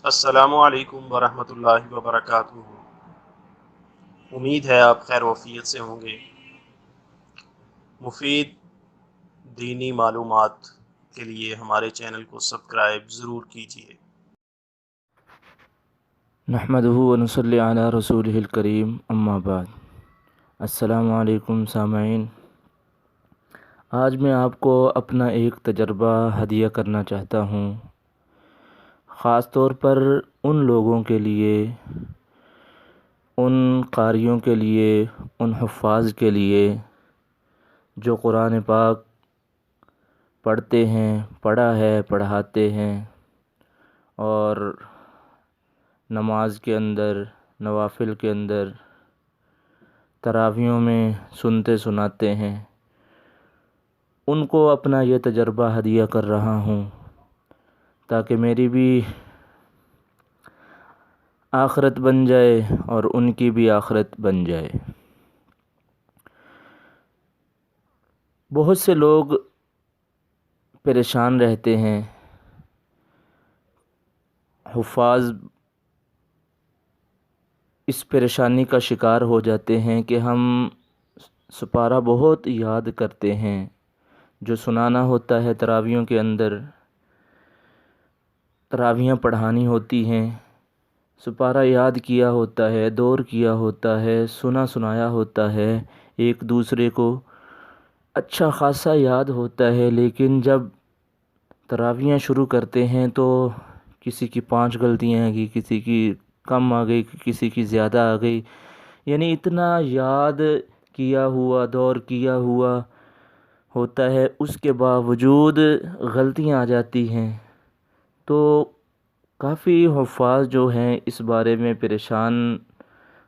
السلام علیکم ورحمۃ اللہ وبرکاتہ۔ امید ہے آپ خیر وفیت سے ہوں گے۔ مفید دینی معلومات کے لیے ہمارے چینل کو سبسکرائب ضرور کیجیے۔ نحمدہ ونصلی علی رسولہ الکریم، اما بعد۔ السلام علیکم سامعین، آج میں آپ کو اپنا ایک تجربہ ہدیہ کرنا چاہتا ہوں، خاص طور پر ان لوگوں کے لیے، ان قاریوں کے لیے، ان حفاظ کے لیے جو قرآن پاک پڑھتے ہیں، پڑھا ہے، پڑھاتے ہیں اور نماز کے اندر، نوافل کے اندر، تراویحوں میں سنتے سناتے ہیں۔ ان کو اپنا یہ تجربہ ہدیہ کر رہا ہوں تاکہ میری بھی آخرت بن جائے اور ان کی بھی آخرت بن جائے۔ بہت سے لوگ پریشان رہتے ہیں، حفاظ اس پریشانی کا شکار ہو جاتے ہیں کہ ہم سپارہ بہت یاد کرتے ہیں، جو سنانا ہوتا ہے تراویحوں کے اندر، تراویحیں پڑھانی ہوتی ہیں، سپارہ یاد کیا ہوتا ہے، دور کیا ہوتا ہے، سنا سنایا ہوتا ہے، ایک دوسرے کو اچھا خاصا یاد ہوتا ہے، لیکن جب تراویحیں شروع کرتے ہیں تو کسی کی 5 غلطیاں آ گئی، کسی کی کم آ گئی، کسی کی زیادہ آ گئی، یعنی اتنا یاد کیا ہوا، دور کیا ہوا ہوتا ہے، اس کے باوجود غلطیاں آ جاتی ہیں۔ تو کافی حفاظ جو ہیں اس بارے میں پریشان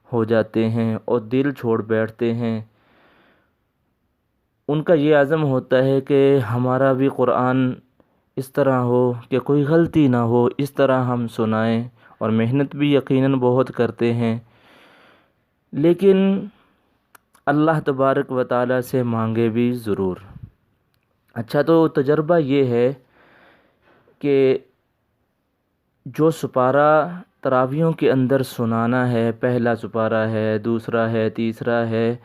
ہو جاتے ہیں اور دل چھوڑ بیٹھتے ہیں۔ ان کا یہ عزم ہوتا ہے کہ ہمارا بھی قرآن اس طرح ہو کہ کوئی غلطی نہ ہو، اس طرح ہم سنائیں، اور محنت بھی یقیناً بہت کرتے ہیں، لیکن اللہ تبارک و تعالیٰ سے مانگے بھی ضرور۔ اچھا، تو تجربہ یہ ہے کہ جو سپارہ تراویحوں کے اندر سنانا ہے، پہلا سپارہ ہے، دوسرا ہے، تیسرا ہے،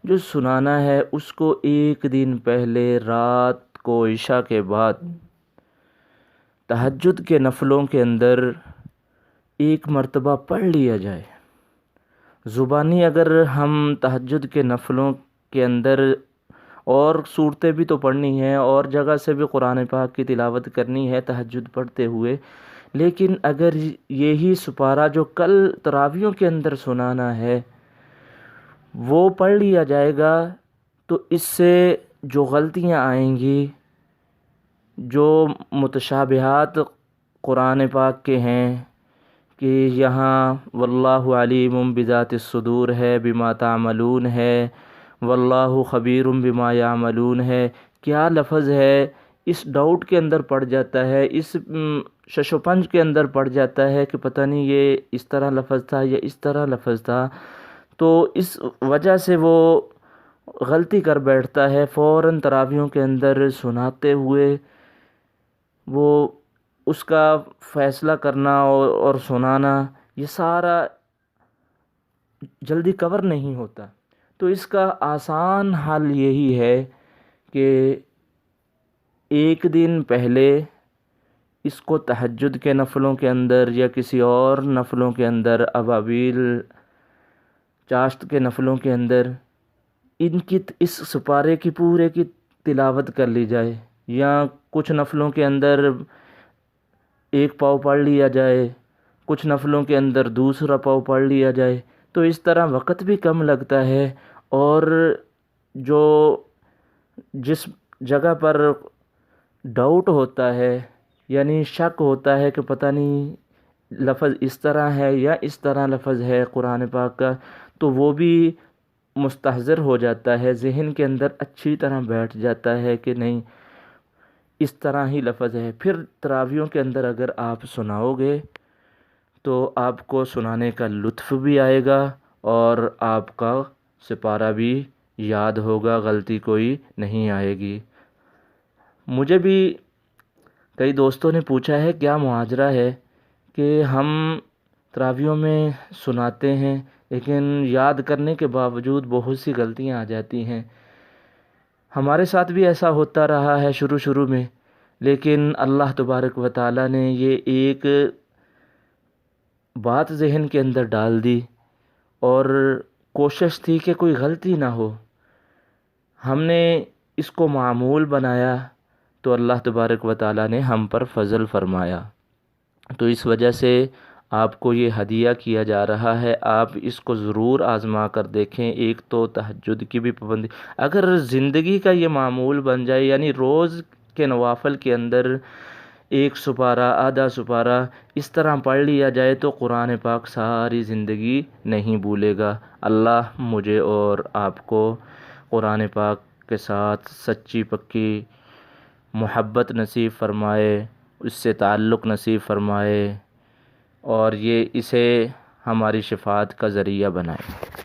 جو سنانا ہے اس کو ایک دن پہلے رات کو عشاء کے بعد تہجد کے نفلوں کے اندر ایک مرتبہ پڑھ لیا جائے۔ زبانی اگر ہم تہجد کے نفلوں کے اندر اور صورتیں بھی تو پڑھنی ہیں اور جگہ سے بھی قرآن پاک کی تلاوت کرنی ہے تہجد پڑھتے ہوئے، لیکن اگر یہی سپارہ جو کل تراویحوں کے اندر سنانا ہے وہ پڑھ لیا جائے گا تو اس سے جو غلطیاں آئیں گی، جو متشابہات قرآن پاک کے ہیں کہ یہاں واللہ علیم بذات الصدور ہے، بما تعملون ہے، واللہ خبیر بما یعملون ہے، کیا لفظ ہے، اس ڈاؤٹ کے اندر پڑ جاتا ہے، اس شش و پنج کے اندر پڑ جاتا ہے کہ پتہ نہیں یہ اس طرح لفظ تھا یا اس طرح لفظ تھا، تو اس وجہ سے وہ غلطی کر بیٹھتا ہے۔ فوراً تراویحوں کے اندر سناتے ہوئے وہ اس کا فیصلہ کرنا اور سنانا، یہ سارا جلدی کور نہیں ہوتا۔ تو اس کا آسان حل یہی ہے کہ ایک دن پہلے اس کو تہجد کے نفلوں کے اندر یا کسی اور نفلوں کے اندر، ابابیل چاشت کے نفلوں کے اندر اس سپارے کی پورے کی تلاوت کر لی جائے، یا کچھ نفلوں کے اندر ایک پاؤ پڑھ لیا جائے، کچھ نفلوں کے اندر دوسرا پاؤ پڑھ لیا جائے، تو اس طرح وقت بھی کم لگتا ہے، اور جو جس جگہ پر ڈاؤٹ ہوتا ہے، یعنی شک ہوتا ہے کہ پتہ نہیں لفظ اس طرح ہے یا اس طرح لفظ ہے قرآن پاک کا، تو وہ بھی مستحضر ہو جاتا ہے، ذہن کے اندر اچھی طرح بیٹھ جاتا ہے کہ نہیں اس طرح ہی لفظ ہے۔ پھر تراویحوں کے اندر اگر آپ سناؤ گے تو آپ کو سنانے کا لطف بھی آئے گا اور آپ کا سپارہ بھی یاد ہوگا، غلطی کوئی نہیں آئے گی۔ مجھے بھی کئی دوستوں نے پوچھا ہے کیا ماجرا ہے کہ ہم تراویحوں میں سناتے ہیں لیکن یاد کرنے کے باوجود بہت سی غلطیاں آ جاتی ہیں. ہمارے ساتھ بھی ایسا ہوتا رہا ہے شروع میں، لیکن اللہ تبارک و تعالیٰ نے یہ ایک بات ذہن کے اندر ڈال دی اور کوشش تھی کہ کوئی غلطی نہ ہو. ہم نے اس کو معمول بنایا تو اللہ تبارک و تعالیٰ نے ہم پر فضل فرمایا. تو اس وجہ سے آپ کو یہ ہدیہ کیا جا رہا ہے، آپ اس کو ضرور آزما کر دیکھیں. ایک تو تہجد کی بھی پابندی، اگر زندگی کا یہ معمول بن جائے، یعنی روز کے نوافل کے اندر 1 سپارہ آدھا سپارہ اس طرح پڑھ لیا جائے تو قرآن پاک ساری زندگی نہیں بھولے گا. اللہ مجھے اور آپ کو قرآن پاک کے ساتھ سچی پکی محبت نصیب فرمائے، اس سے تعلق نصیب فرمائے اور یہ اسے ہماری شفاعت کا ذریعہ بنائے.